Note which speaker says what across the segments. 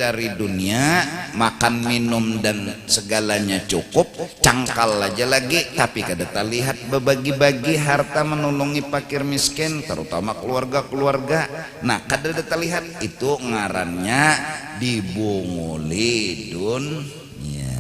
Speaker 1: becari dunia, makan minum dan segalanya cukup, cangkal aja lagi, tapi kada terlihat berbagi-bagi harta menolongi fakir miskin, terutama keluarga-keluarga. Nah, kada terlihat, itu ngarannya dibunguli dunia.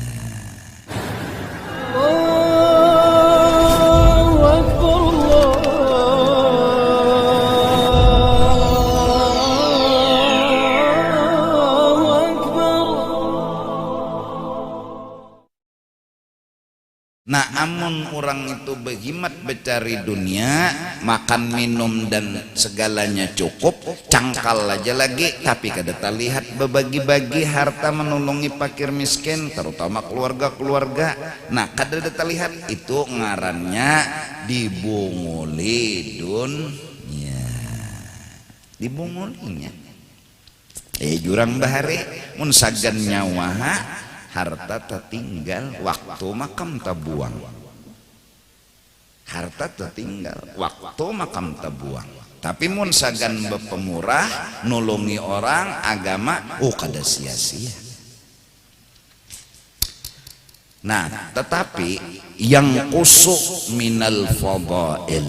Speaker 1: Nah, amun orang itu berhimat becari dunia, makan minum dan segalanya cukup, cangkal aja lagi, tapi kada terlihat berbagi-bagi harta menolongi fakir miskin, terutama keluarga-keluarga. Nah, kada terlihat, itu ngarannya dibunguli dunia. Dibungulinya. Jurang bahari mun sagan nyawa harta tertinggal, waktu makam terbuang. Harta tertinggal, waktu makam terbuang. Tapi mun sagan bepemurah, nolongi orang, agama, kada sia-sia. Nah, tetapi yang usuk minal fadail,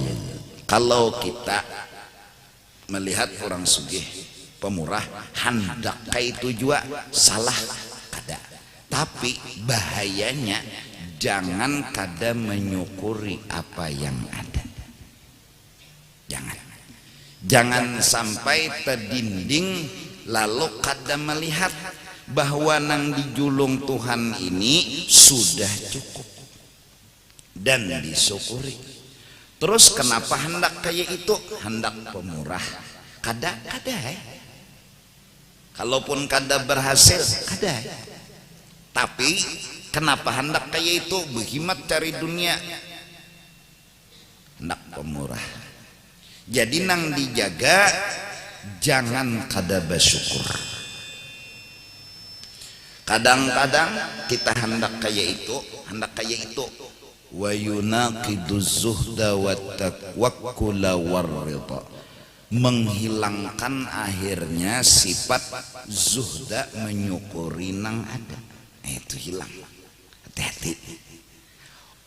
Speaker 1: kalau kita melihat orang sugih, pemurah, hendak itu juga salah kada. Tapi bahayanya jangan kada menyukuri apa yang ada. Jangan sampai terdinding lalu kada melihat bahwa nang dijulung Tuhan ini sudah cukup dan disyukuri. Terus kenapa hendak kayak itu? Hendak pemurah. Kada. Kalaupun kada berhasil, kada. Tapi kenapa hendak kayak itu? Berhimat cari dunia, hendak pemurah. Jadi nang dijaga, jangan kada bersyukur. Kadang-kadang kita hendak kayak itu, wa yunaqidu zuhda wa tawakkula warridha, menghilangkan akhirnya sifat zuhda, menyukuri nang ada. Itu hilang. Hati-hati.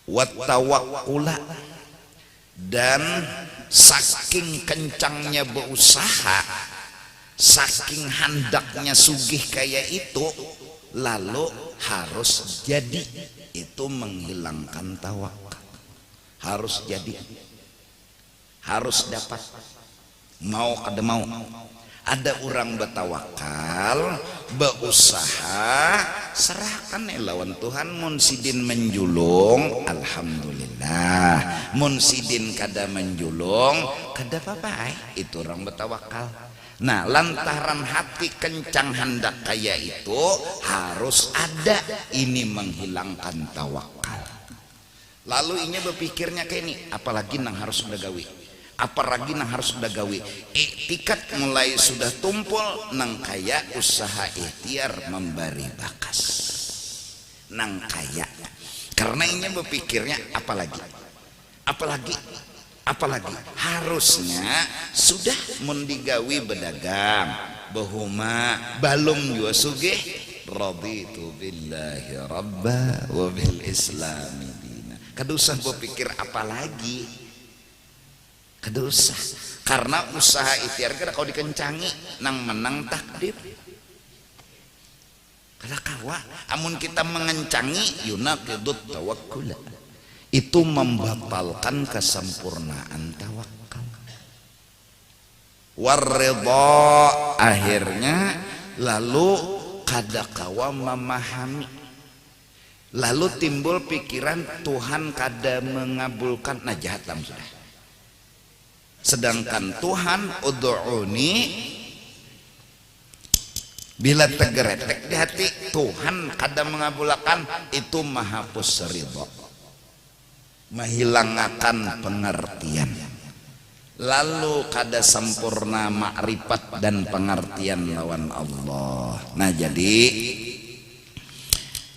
Speaker 1: Wattawakkula, dan saking kencangnya berusaha, saking hendaknya sugih kayak itu, lalu harus jadi, itu menghilangkan tawakal. Harus jadi, harus dapat, mau kada mau. Ada orang bertawakal, berusaha, serahkan lawan Tuhan. Mun sidin menjulung, alhamdulillah. Mun sidin kada menjulung, kada apa-apa. Itu orang bertawakal. Nah, lantaran hati kencang hendak kayak itu, harus ada ini menghilangkan tawakal. Lalu ini berpikirnya kayak ini, apalagi nang harus udah gawi, apalagi nang harus udah gawi. Iktikat mulai sudah tumpul, nang kaya usaha ikhtiar memberi bakas. Nang kaya, karena ini berpikirnya apalagi harusnya sudah mendigawi bedagang, behuma balung jua sugih, raditu billahi rabba wa bil islami dina. Kada usah berpikir apalagi, kada usah, karena usaha ikhtiar kada kau dikencangi, nang menang takdir. Kada kawa, amun kita mengencangi yunaqidut tawakkul, itu membatalkan kesempurnaan tawakal. Warridha, akhirnya lalu kada kawa memahami, lalu timbul pikiran Tuhan kada mengabulkan, nah jahat lam sudah. Sedangkan Tuhan ud'uni, bila tegeretek di hati Tuhan kada mengabulkan, itu menghapus ridha, menghilangkan pengertian, lalu kada sempurna makrifat dan pengertian lawan Allah. Nah, jadi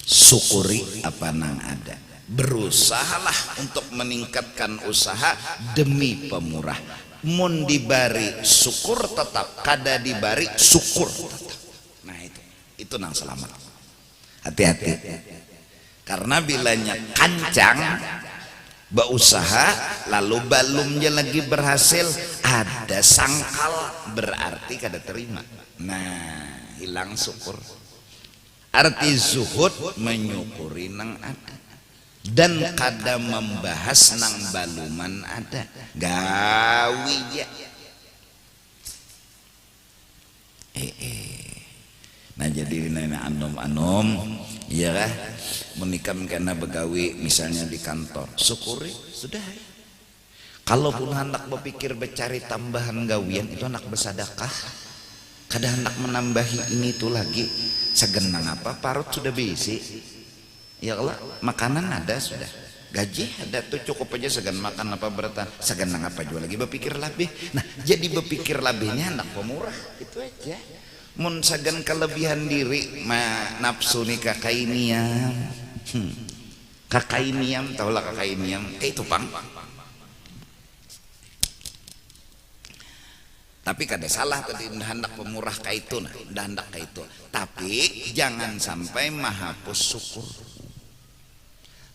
Speaker 1: syukuri apa nang ada, berusahalah untuk meningkatkan usaha demi pemurah. Mun dibari syukur tetap, kada dibari syukur tetap. Nah itu itu nang selamat. Hati-hati, karena bilanya kancang berusaha lalu balumnya lagi berhasil, ada sangkal berarti kada terima. Nah, hilang syukur. Arti zuhud menyukuri nang ada dan kada membahas nang baluman ada gawi ya. Nah jadi nana anom ya kah menikam karena begawi misalnya di kantor, syukuri sudah. Kalaupun hendak berpikir bercari tambahan gawian itu anak bersadakah, kada hendak menambahi ini itu lagi segenang apa, parut sudah berisi ya Allah, makanan ada sudah, gaji ada tuh cukup aja, segan makan apa bertahan, segenang apa juga lagi berpikir lebih. Nah jadi berpikir lebihnya hendak pemurah itu aja. Mun sagan kelebihan diri nafsu nih kakainiam, kakainiam tahulah kakainiam kayak itu pang. Tapi kada salah tadi hendak pemurah kayak itu, nah hendak kayak itu. Tapi jangan sampai menghapus syukur.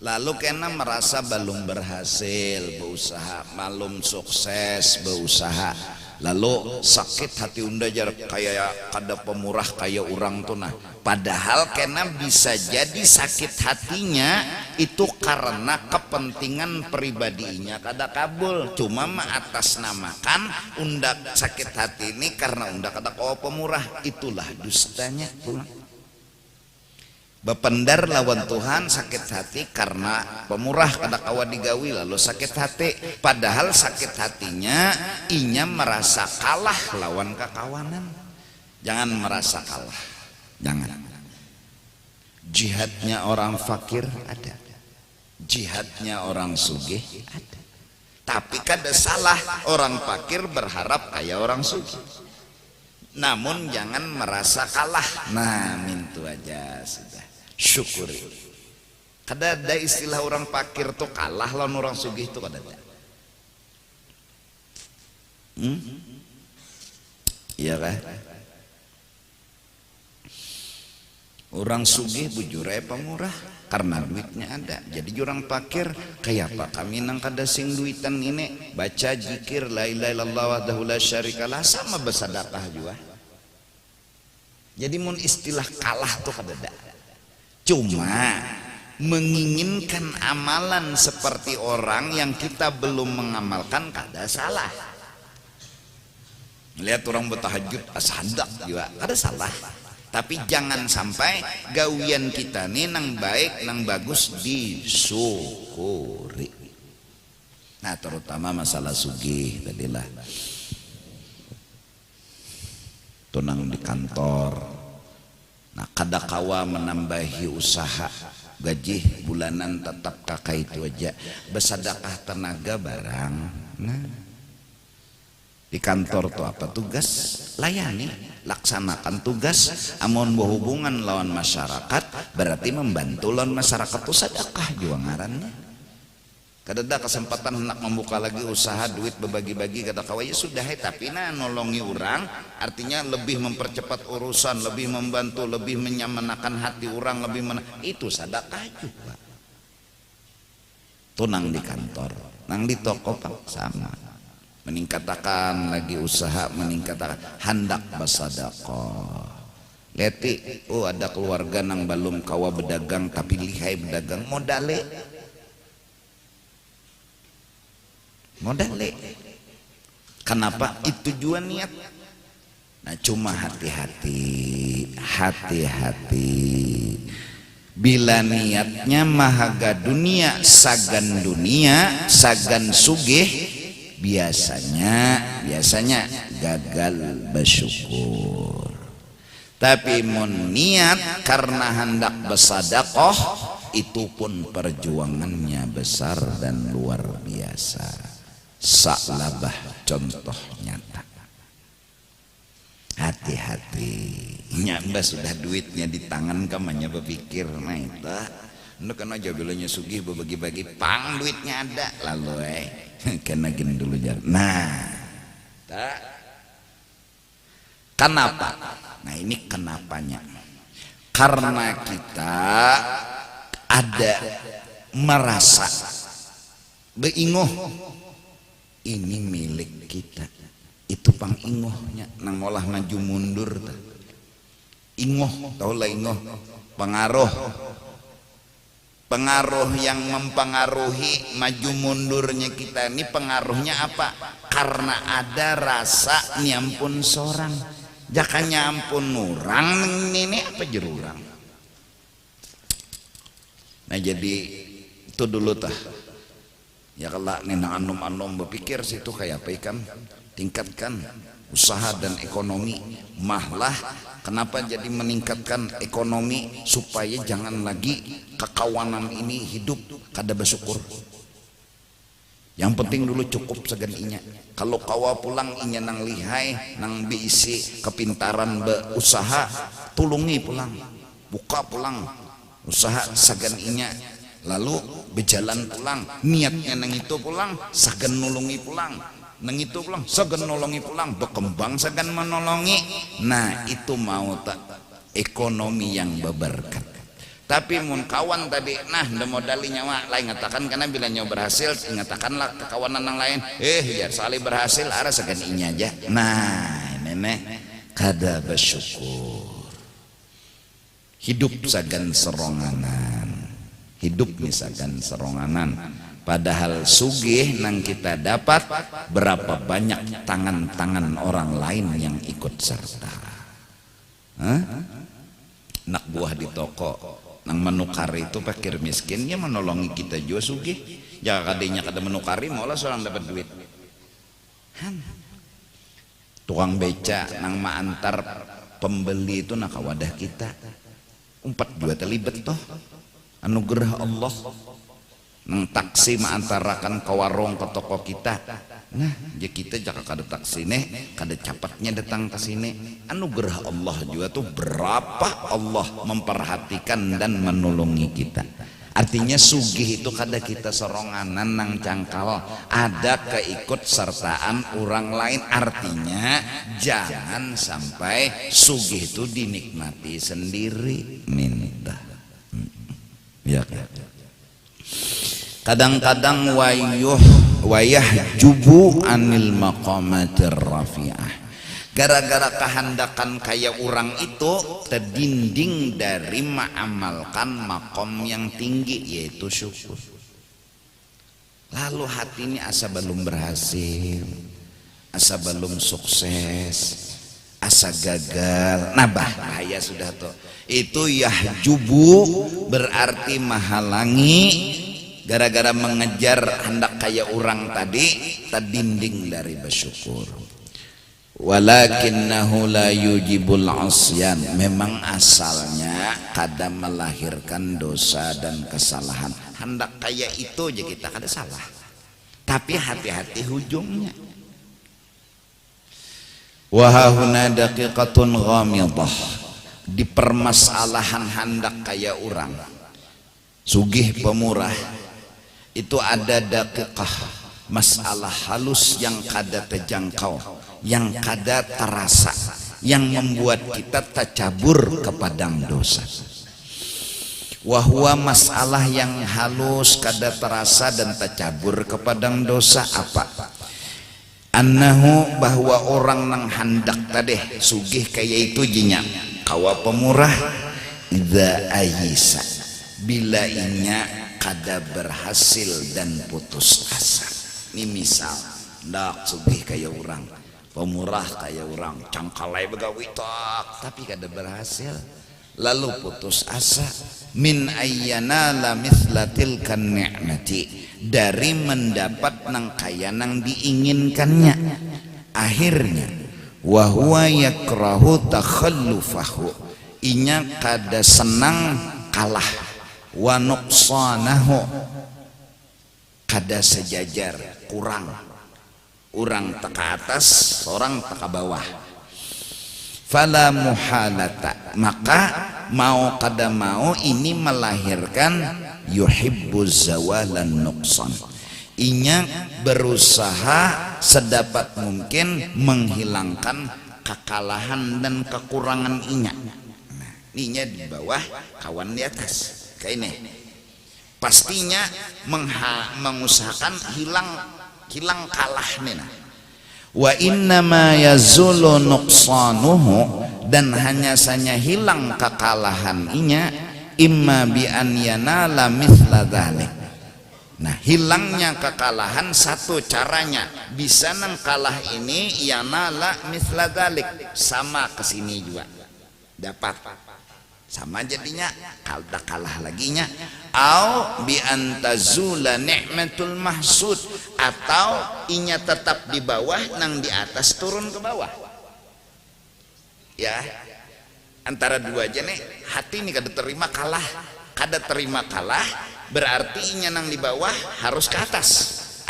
Speaker 1: Lalu kena merasa belum berhasil berusaha, belum sukses berusaha, lalu sakit hati unda jar kayak kada pemurah kayak orang tuh. Nah padahal kena bisa jadi sakit hatinya itu karena kepentingan pribadinya kada kabul, cuma mengatasnamakan unda sakit hati ini karena unda kada kawa pemurah, itulah dustanya pulang. Bependar lawan Tuhan sakit hati karena pemurah kada kawa digawi lalu sakit hati, padahal sakit hatinya inya merasa kalah lawan kekawanan. Jangan merasa kalah, jangan. Jihadnya orang fakir ada, jihadnya orang sugih ada. Tapi kada salah orang fakir berharap kayak orang sugih, namun jangan merasa kalah. Nah mintu aja sudah, syukuri. Kada ada istilah orang fakir tuh kalah lawan orang sugih tuh kada ada. Iya kan? Orang sugih bujure pemurah karena duitnya ada. Jadi orang fakir kayak apa kami nang kada sing duitan ini baca zikir la ilaha illallah wahdahu la syarikalah sama bersedekah juga. Jadi mun istilah kalah tuh kada ada. Cuma menginginkan amalan seperti orang yang kita belum mengamalkan kada salah. Melihat orang bertahajud asadak juga kada salah. Tapi jangan sampai gawian kita nih nang baik nang bagus disyukuri. Nah terutama masalah sugih tadilah tunang di kantor. Nah kada kawa menambahi usaha, gaji bulanan tetap kakak itu aja, bersedekah tenaga barang. Nah di kantor tuh apa tugas? Layani, laksanakan tugas. Amun berhubungan lawan masyarakat berarti membantu lawan masyarakat tuh sedekah juga ngarannya. Kada ada kesempatan hendak membuka lagi usaha duit berbagi-bagi kada kawa ya sudah tapi nah nolongi orang artinya lebih mempercepat urusan, lebih membantu, lebih menyamakan hati orang, lebih itu sedekah juga. Tuh nang di kantor, nang di toko pak sama. Meningkatkan lagi usaha, meningkatkan hendak bersedekah. Leti, oh ada keluarga nang belum kawa berdagang tapi lihai berdagang modale. Kenapa? Itu juga niat. Nah cuma hati-hati, hati-hati. Bila niatnya mahaga dunia, sagan sugih, biasanya gagal bersyukur. Tapi mun niat karena hendak bersedekah itu pun perjuangannya besar dan luar biasa. Saklabah contoh nyata. Hati-hati. Nyamba sudah duitnya di tangan kamanya berpikir nah itu. Anu kan aja bilanya sugih berbagi-bagi pang duitnya ada lalu kena gini dulu jar. Nah, tak. Kenapa? Nah ini kenapanya. karena kita ada merasa beingoh ini milik kita, itu pangingohnya nang olah maju mundur ingoh, tau lah ingoh, pengaruh yang mempengaruhi maju mundurnya kita ini. Pengaruhnya apa? Karena ada rasa nyampun sorang, jaka nyampun nurang ini apa jerurang. Nah jadi itu dulu tah ya, kalau nina anum berpikir situ kayak apa ikan, tingkatkan usaha dan ekonomi. Mahlah kenapa jadi meningkatkan ekonomi, supaya jangan lagi kekawanan ini hidup kada bersyukur. Yang penting dulu cukup segan inya. Kalau kawa pulang inya nang lihai nang diisi kepintaran berusaha, tulungi pulang, buka pulang usaha sagan inya, lalu berjalan pulang, niatnya nang itu pulang, sagan nulungi pulang, nang itu pulang, sagan nolongi pulang, berkembang sagan menolongi. Nah itu mau tak ekonomi yang berberkat. Tapi mun kawan tadi, nah nda modali nyawa lain ngatakan, karena bila nyawa berhasil ngatakanlah ke kawanan yang lain, biar salih berhasil arah sagan inya aja. Nah nenek kada bersyukur, hidup sagan seronganan, hidup misalkan seronganan. Padahal sugih nang kita dapat, berapa banyak tangan-tangan orang lain yang ikut serta. Nak buah di toko nang menukari itu fakir miskinnya menolongi kita juga sugih. Jangan kadenya kada menukari malah seorang dapat duit. Tukang beca nang maantar pembeli itu nak wadah kita 4 juga terlibat toh, anugerah Allah. Nang taksi maantarakan ke warung ke toko kita, nah ya kita jaka kada taksi nih kada capatnya datang ke sini, anugerah Allah juga tuh, berapa Allah memperhatikan dan menolongi kita. Artinya sugih itu kada kita seronganan nang cangkal, ada keikut sertaan orang lain. Artinya jangan sampai sugih itu dinikmati sendiri, minta ya. Kadang-kadang wayah jubu anil maqamatir rafi'ah, gara-gara kehendakan kayak orang itu terdinding dari mengamalkan makom yang tinggi, yaitu syukur. Lalu hati ini asa belum berhasil, asa belum sukses, asa gagal, nah bahaya sudah tuh. Itu yahjubu berarti menghalangi, gara-gara mengejar hendak kayak orang tadi, terdinding dari bersyukur. Walakinnahu la yujibul asyan, memang asalnya kada melahirkan dosa dan kesalahan. Hendak kayak itu aja kita kada salah, tapi hati-hati hujungnya. Wahahuna daqiqatun ghamidah, di permasalahan hendak kayak orang sugih pemurah itu ada daqiqah, masalah halus yang kada terjangkau, yang kada terasa, yang membuat kita tercabur ke padang dosa. Wahwa masalah yang halus kada terasa dan tercabur ke padang dosa apa? Annahu, bahwa orang nang hendak tadi sugih kayak itu jinya kawa pemurah, idza ayisa, bila inya kada berhasil dan putus asa. Ini misal ndak sugih kayak orang, pemurah kayak orang, cangkalai begawi tak, tapi kada berhasil, lalu putus asa. Min ayyana la mithlatil kan ni'mati, dari mendapat nang kaya nang diinginkannya. Akhirnya wahwa yakrahu takhallufahu, inya kada senang kalah, wa nuqsanahu, kada sejajar, kurang, orang teka atas, orang teka bawah. Fala muhalata, maka mau kada mau ini melahirkan yuhibbuz zawalan nuqsan, inya berusaha sedapat mungkin menghilangkan kekalahan dan kekurangan inya. ninya di bawah, kawan di atas. Kayak ini. Pastinya mengusahakan hilang kalah nina. Wa innama yazulu nuqsanuhu, dan hanya saja hilang kekalahan inya imma bi an yanala mithla dzalik. Nah, hilangnya kekalahan satu caranya bisa nang kalah ini yanala mithla dzalik, sama kesini juga dapat sama jadinya, kalau kalah laginya, au bi antazula ni'matul mahsud, atau inya tetap di bawah nang di atas turun ke bawah. Ya, antara dua aja nih, hati nih kada terima kalah, berarti inya nang di bawah harus ke atas,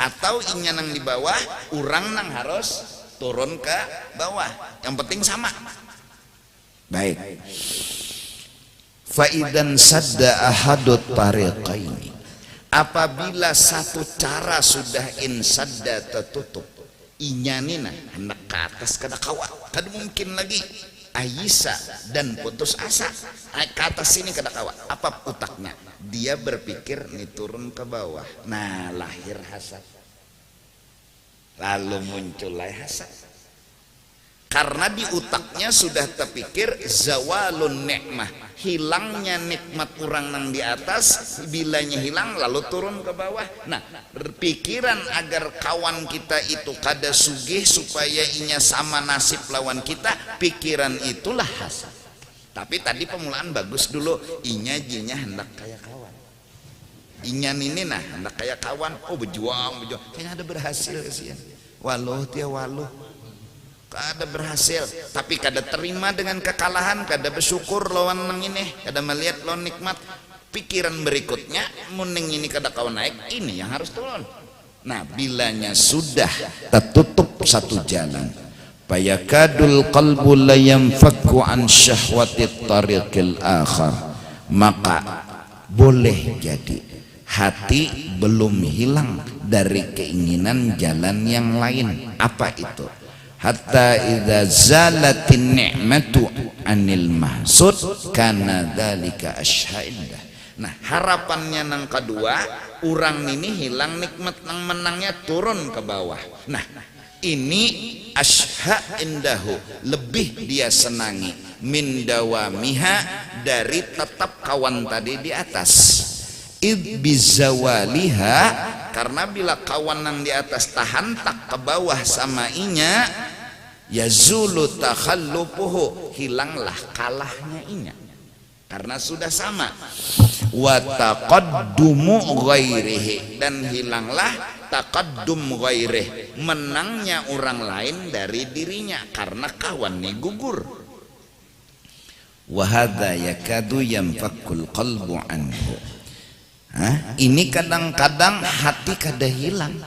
Speaker 1: atau inya nang di bawah urang nang harus turun ke bawah, yang penting sama. Baik. Faidan sadda ahadut tariqaini, apabila satu cara sudah insadda tertutup, inyanina hendak ke atas kada kawa, kada mungkin lagi ayisa dan putus asa, ke atas sini kada kawa, apa utaknya dia berpikir nih turun ke bawah. Nah, lahir hasad, lalu muncullah hasad. Karena di utaknya sudah terpikir zawalun nikmah, hilangnya nikmat orang nang di atas, bilanya hilang lalu turun ke bawah. Nah, berpikiran agar kawan kita itu kada sugih supaya inya sama nasib lawan kita, pikiran itulah hasad. Tapi tadi pemulaan bagus dulu, inya jinya hendak kayak kawan, inya ini nah hendak kayak kawan, oh berjuang, kayaknya ada berhasil kesian, waluh dia waluh, kada berhasil, tapi kada terima dengan kekalahan, kada bersyukur lawan nang ini, kada melihat lawan nikmat. Pikiran berikutnya, muning ini kada kawan naik, ini yang harus turun. Nah, bilanya sudah tertutup satu jalan, fayakadul qalbu la yanfakku an syahwatit tariqil akhar, maka boleh jadi hati belum hilang dari keinginan jalan yang lain. Apa itu? Hatta idza zalatin ni'matu anil mahsud kana dzalika asyha'illah. Nah, harapannya nang kedua, orang ini hilang nikmat nang menangnya turun ke bawah. Nah, ini asyha' indahu, lebih dia senangi min dawamiha, dari tetap kawan tadi di atas. Id bizawaliha, karena bila kawan nang di atas tahan tak ke bawah sama inya, yazulu takhallupuhu, hilanglah kalahnya inya karena sudah sama. Wa taqaddumu ghairihi, dan hilanglah taqaddum ghairihi, menangnya orang lain dari dirinya karena kawan nih gugur. Wa hadza yakadu yanfakul qalbu anhu. Ini kadang-kadang hati kada hilang.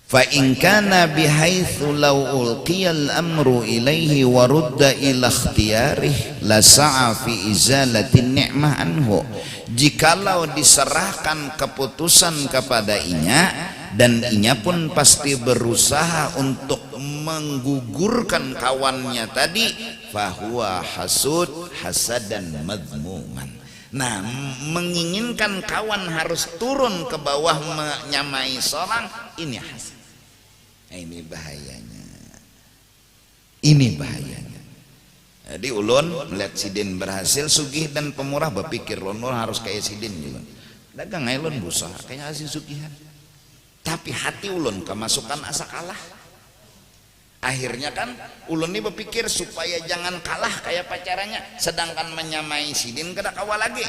Speaker 1: Fa in kana bihaitsu law ulqiyal amru ilaihi wa rudda ila ikhtiyarihi la sa'a fi izalatin ni'mah anhu. Jikalau diserahkan keputusan kepada inya, dan inya pun pasti berusaha untuk menggugurkan kawannya tadi, fahuwa hasud hasadan madmuman. Nah, menginginkan kawan harus turun ke bawah menyamai seorang, ini hasad. Nah, ini bahayanya. Ini bahayanya. Jadi ulun melihat sidin berhasil sugih dan pemurah, berpikir ulun harus kayak sidin juga. Dagang ulun berusaha kayak hasil sugihan. Tapi hati ulun kemasukan asa kalah. Akhirnya kan ulun ini berpikir supaya jangan kalah kayak pacarannya, sedangkan menyamai sidin kada kawa lagi.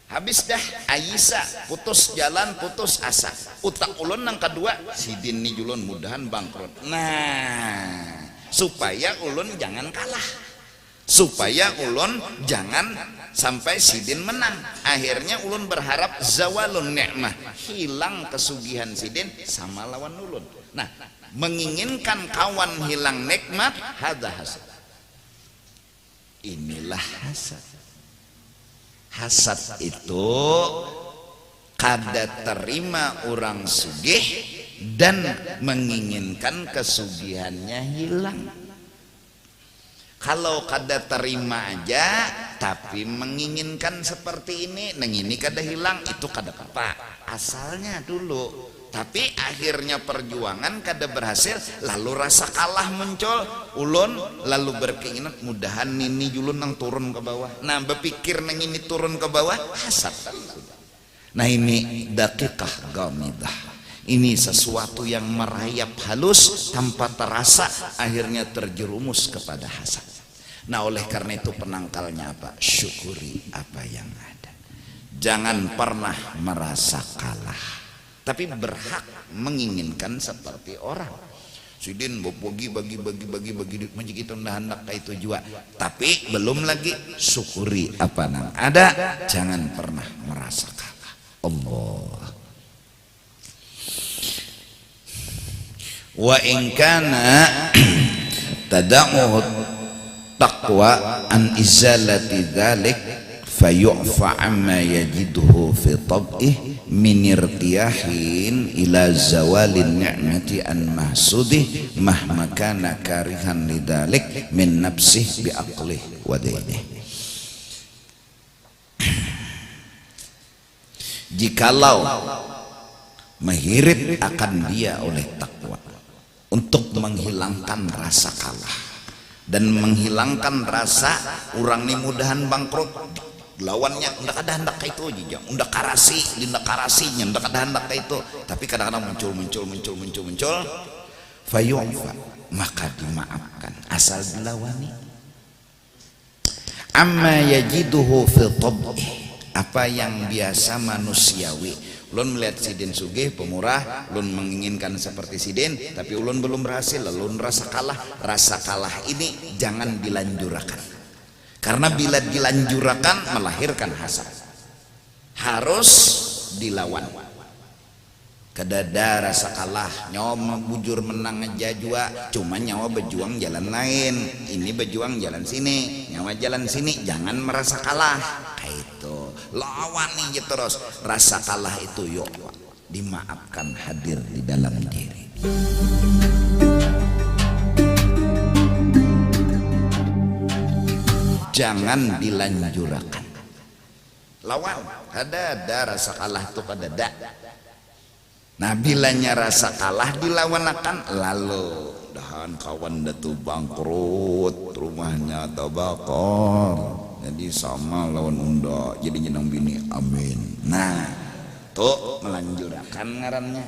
Speaker 1: Habis dah Aisyah, putus jalan, putus asa. Utak ulun yang kedua, sidin nih ulun mudahan bangkrut. Nah, supaya ulun jangan kalah, supaya ulun jangan sampai sidin menang. Akhirnya ulun berharap zawalun ni'mah, hilang kesugihan sidin sama lawan ulun. Nah, menginginkan kawan hilang nikmat, hadza hasad. Inilah hasad. Hasad itu kada terima orang sugih dan menginginkan kesugihannya hilang. Kalau kada terima aja tapi menginginkan seperti ini, neng ini kada hilang, itu kada apa, asalnya dulu. Tapi akhirnya perjuangan kada berhasil, lalu rasa kalah muncul, ulun lalu berkeinginan mudahan ini julun nang turun ke bawah. Nah berpikir neng ini turun ke bawah, hasad. Nah ini daqiqah ghamidah. Ini sesuatu yang merayap halus tanpa terasa, akhirnya terjerumus kepada hasad. Nah oleh karena itu penangkalnya apa? Syukuri apa yang ada. Jangan pernah merasa kalah, tapi berhak menginginkan seperti orang. Sidin bagi macam kita hendak itu juga. Tapi belum lagi syukuri apa yang ada. Jangan pernah merasa kalah. Allah. Wa in kana tada'uhu taqwa an izalati dzalik fayu'fa amma yajiduhu fi tab'ih min irtiyahin ila zawalin ni'mati an mahsudih mahma kana karihan lidzalik min nafsih bi aqlih wa dinihi. Jikalau menghirit akan dia oleh takwa untuk menghilangkan rasa kalah dan menghilangkan rasa orang ini mudahan bangkrut, lawannya ndak ada hendak kayak itu aja, ndak karasi, ndak karasinya ndak ada hendak kayak itu, tapi kadang-kadang muncul fayu'fa, maka dimaafkan asal dilawani. Amma yajiduhu fi tab'ih, apa yang biasa manusiawi. Ulun melihat sidin sugih pemurah, ulun menginginkan seperti sidin, tapi ulun belum berhasil, ulun rasa kalah. Rasa kalah ini jangan dilanjurakan, karena bila dilanjurakan melahirkan hasad. Harus dilawan. Kadada rasa kalah, nyawa bujur menang aja jua, cuma nyawa berjuang jalan lain, ini berjuang jalan sini, nyawa jalan sini, jangan merasa kalah. Itu lawan nih terus, rasa kalah itu yuk dimaafkan, hadir di dalam diri. Jangan dilanjurakan. Lawan, ada rasa kalah itu kadada. Nah bilanya rasa kalah dilawanakan, lalu dahan kawan datu bangkrut, rumahnya terbakar, jadi sama lawan unda, jadi jenang bini, amin. Nah tuh melanjurakan ngarannya.